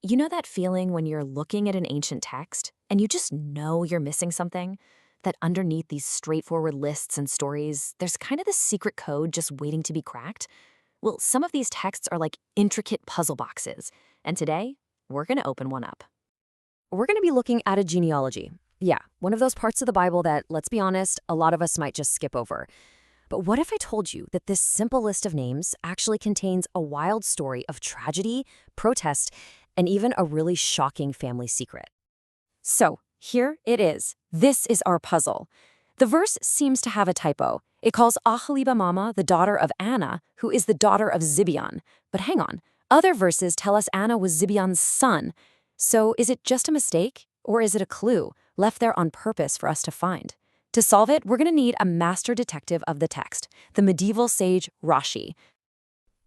You know that feeling when you're looking at an ancient text and you just know you're missing something? That underneath these straightforward lists and stories, there's kind of this secret code just waiting to be cracked? Well, some of these texts are like intricate puzzle boxes, and today, we're going to open one up. We're going to be looking at a genealogy. Yeah, one of those parts of the Bible that, let's be honest, a lot of us might just skip over. But what if I told you that this simple list of names actually contains a wild story of tragedy, protest, and even a really shocking family secret? So, here it is. This is our puzzle. The verse seems to have a typo. It calls Aholibamah the daughter of Anna, who is the daughter of Zibeon. But hang on, other verses tell us Anna was Zibeon's son. So is it just a mistake, or is it a clue left there on purpose for us to find? To solve it, we're going to need a master detective of the text, the medieval sage Rashi.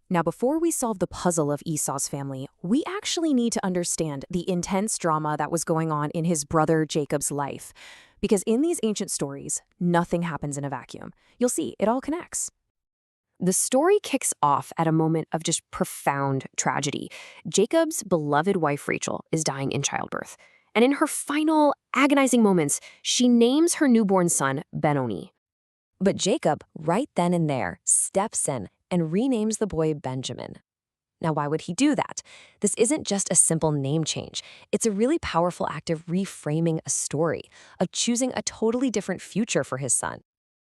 Now, before we solve the puzzle of Esau's family, we actually need to understand the intense drama that was going on in his brother Jacob's life. Because in these ancient stories, nothing happens in a vacuum. You'll see, it all connects. The story kicks off at a moment of just profound tragedy. Jacob's beloved wife Rachel is dying in childbirth. And in her final, agonizing moments, she names her newborn son Benoni. But Jacob, right then and there, steps in and renames the boy Benjamin. Now, why would he do that? This isn't just a simple name change. It's a really powerful act of reframing a story, of choosing a totally different future for his son.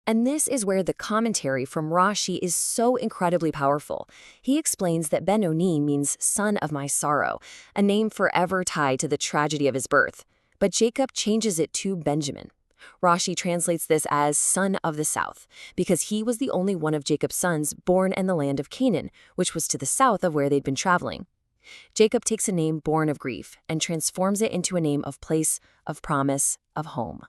And this is where the commentary from Rashi is so incredibly powerful. He explains that Benoni means son of my sorrow, a name forever tied to the tragedy of his birth. But Jacob changes it to Benjamin. Rashi translates this as son of the south, because he was the only one of Jacob's sons born in the land of Canaan, which was to the south of where they'd been traveling. Jacob takes a name born of grief and transforms it into a name of place, of promise, of home.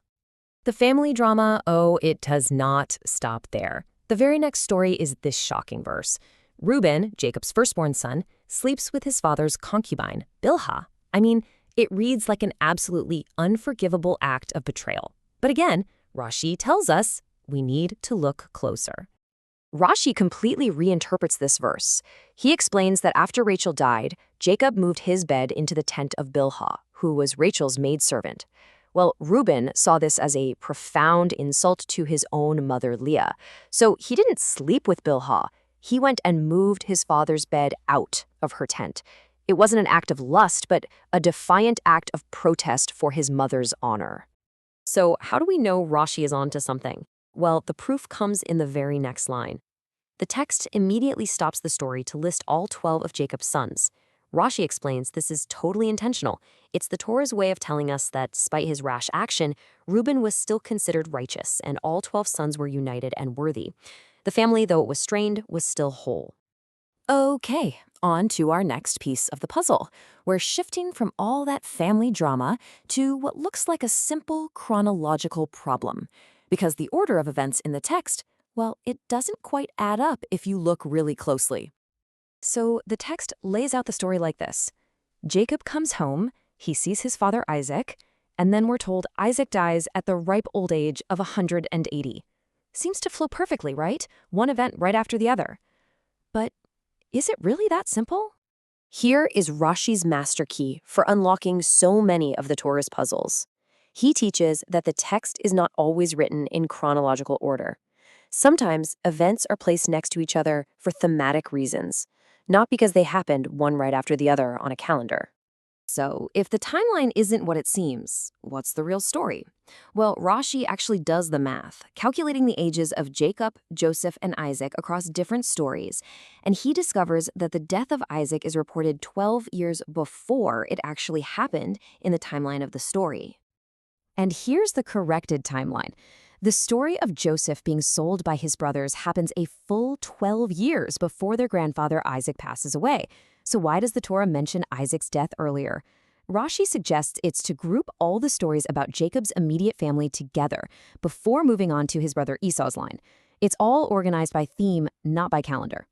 The family drama, it does not stop there. The very next story is this shocking verse. Reuben, Jacob's firstborn son, sleeps with his father's concubine, Bilhah. I mean, it reads like an absolutely unforgivable act of betrayal. But again, Rashi tells us we need to look closer. Rashi completely reinterprets this verse. He explains that after Rachel died, Jacob moved his bed into the tent of Bilhah, who was Rachel's maidservant. Well, Reuben saw this as a profound insult to his own mother, Leah. So he didn't sleep with Bilhah. He went and moved his father's bed out of her tent. It wasn't an act of lust, but a defiant act of protest for his mother's honor. So how do we know Rashi is onto something? Well, the proof comes in the very next line. The text immediately stops the story to list all 12 of Jacob's sons. Rashi explains this is totally intentional. It's the Torah's way of telling us that, despite his rash action, Reuben was still considered righteous, and all 12 sons were united and worthy. The family, though it was strained, was still whole. Okay, on to our next piece of the puzzle. We're shifting from all that family drama to what looks like a simple chronological problem. Because the order of events in the text, well, it doesn't quite add up if you look really closely. So the text lays out the story like this. Jacob comes home, he sees his father Isaac, and then we're told Isaac dies at the ripe old age of 180. Seems to flow perfectly, right? One event right after the other. But is it really that simple? Here is Rashi's master key for unlocking so many of the Torah's puzzles. He teaches that the text is not always written in chronological order. Sometimes events are placed next to each other for thematic reasons, not because they happened one right after the other on a calendar. So, if the timeline isn't what it seems, what's the real story? Well, Rashi actually does the math, calculating the ages of Jacob, Joseph, and Isaac across different stories, and he discovers that the death of Isaac is reported 12 years before it actually happened in the timeline of the story. And here's the corrected timeline. The story of Joseph being sold by his brothers happens a full 12 years before their grandfather Isaac passes away. So why does the Torah mention Isaac's death earlier? Rashi suggests it's to group all the stories about Jacob's immediate family together before moving on to his brother Esau's line. It's all organized by theme, not by calendar.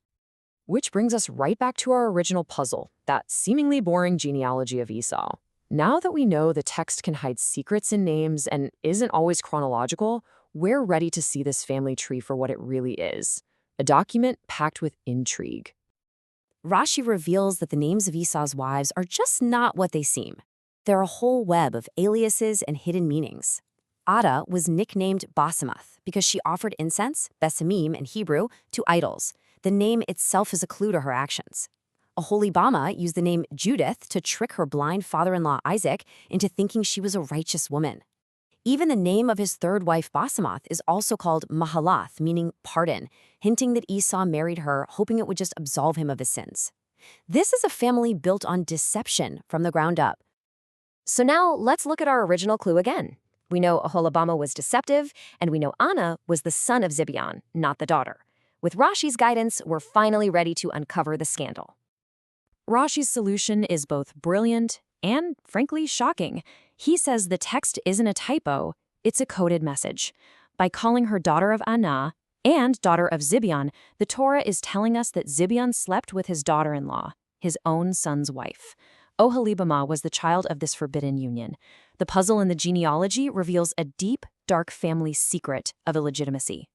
Which brings us right back to our original puzzle, that seemingly boring genealogy of Esau. Now that we know the text can hide secrets in names and isn't always chronological, we're ready to see this family tree for what it really is, a document packed with intrigue. Rashi reveals that the names of Esau's wives are just not what they seem. They're a whole web of aliases and hidden meanings. Ada was nicknamed Basemath because she offered incense, besamim in Hebrew, to idols. The name itself is a clue to her actions. Aholibama used the name Judith to trick her blind father-in-law Isaac into thinking she was a righteous woman. Even the name of his third wife Basemath is also called Mahalath, meaning pardon, hinting that Esau married her, hoping it would just absolve him of his sins. This is a family built on deception from the ground up. So now let's look at our original clue again. We know Aholibama was deceptive, and we know Anna was the son of Zibeon, not the daughter. With Rashi's guidance, we're finally ready to uncover the scandal. Rashi's solution is both brilliant and, frankly, shocking. He says the text isn't a typo, it's a coded message. By calling her daughter of Anah and daughter of Zibeon, the Torah is telling us that Zibeon slept with his daughter-in-law, his own son's wife. Oholibamah was the child of this forbidden union. The puzzle in the genealogy reveals a deep, dark family secret of illegitimacy.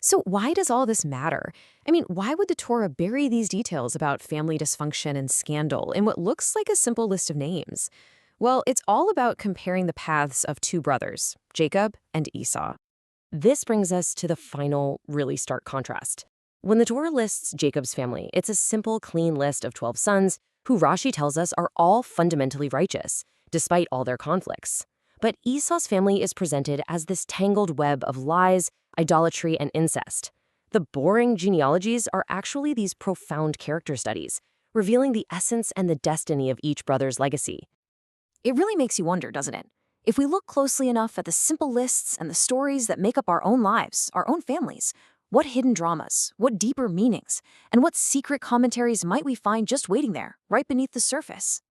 So why does all this matter? I mean, why would the Torah bury these details about family dysfunction and scandal in what looks like a simple list of names? Well, it's all about comparing the paths of two brothers, Jacob and Esau. This brings us to the final, really stark contrast. When the Torah lists Jacob's family, it's a simple, clean list of 12 sons who Rashi tells us are all fundamentally righteous, despite all their conflicts. But Esau's family is presented as this tangled web of lies, idolatry, and incest. The boring genealogies are actually these profound character studies, revealing the essence and the destiny of each brother's legacy. It really makes you wonder, doesn't it? If we look closely enough at the simple lists and the stories that make up our own lives, our own families, what hidden dramas, what deeper meanings, and what secret commentaries might we find just waiting there, right beneath the surface?